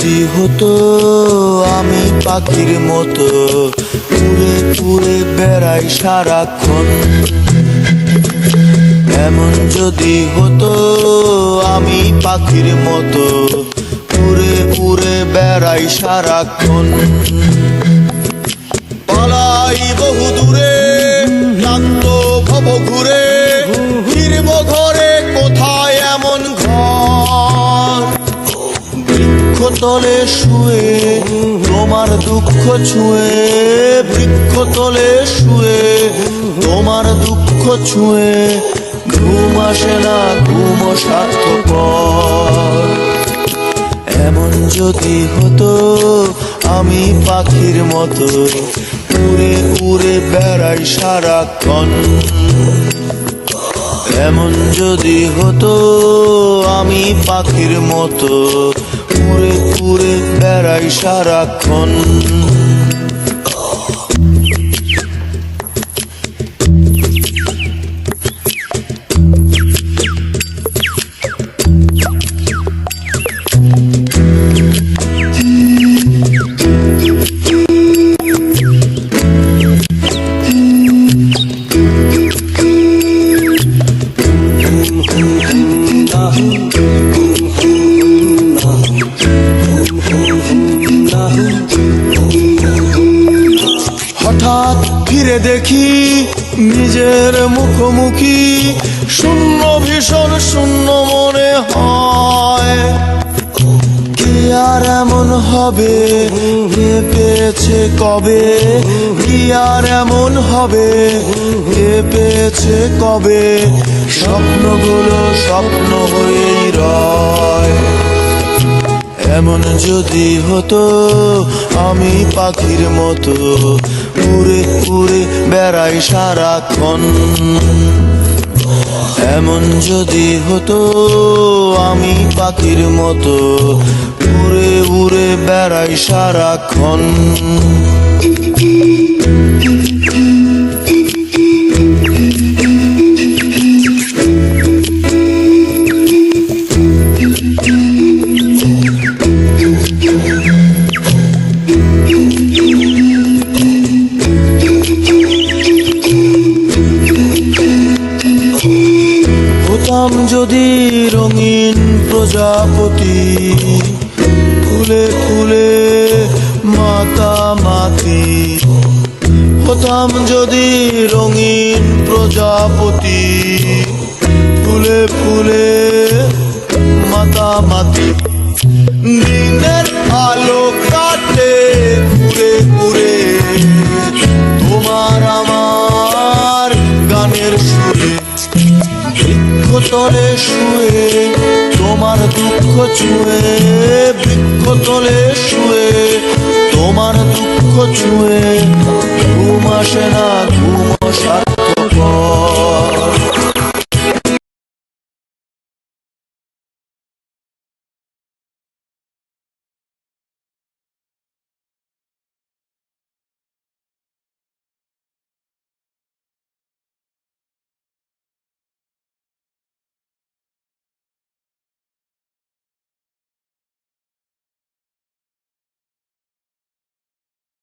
যদি হতো আমি পাখির মতো উড়ে উড়ে বেড়াই সারাক্ষণ, এমন যদি হতো আমি পাখির মতো উড়ে উড়ে বেড়াই সারাক্ষণ। পালাই বহু দূরে ক্লান্ত ভব ঘুরে, ফিরব ঘরে কোথায় এমন ঘর। বৃক্ষতলে শুয়ে তোমার দুঃখ ছুঁয়ে, বৃক্ষতলে শুয়ে তোমার দুঃখ ছুঁয়ে, ঘুম আসে না ঘুম স্বার্থপর। এমন যদি হতো আমি পাখির মতো উড়ে উড়ে বেড়াই সারাক্ষণ, এমন যদি হতো আমি পাখির মতো উড়ে উড়ে বেড়াই সারাক্ষণ। হঠাৎ ফিরে দেখি নিজের মুখোমুখি, শূন্য ভীষণ শূন্য মনে হয়। কি আর এমন হবে কে পেয়েছে কবে, কি আর এমন হবে কে পেয়েছে কবে, স্বপ্নগুলো স্বপ্ন হয়েই রয়। এমন যদি হতো আমি পাখির মতো উড়ে উড়ে বেড়াই সারাক্ষণ, এমন যদি হতো আমি পাখির মতো উড়ে উড়ে বেড়াই সারাক্ষণ। হতাম যদি রঙিন প্রজাপতি, ফুলে ফুলে মাতামাতি। হতাম যদি রঙিন প্রজাপতি, ফুলে ফুলে মাতামাতি। দিনের আলো কাটে ঘুরে ঘুরে তোমার আমার গানের সুরে, বৃক্ষতলে শুয়ে তোমার দুঃখ ছুঁয়ে, বৃক্ষতলে শুয়ে তোমার দুঃখ ছুঁয়ে, ঘুম আসে না ঘুম স্বার্থপর।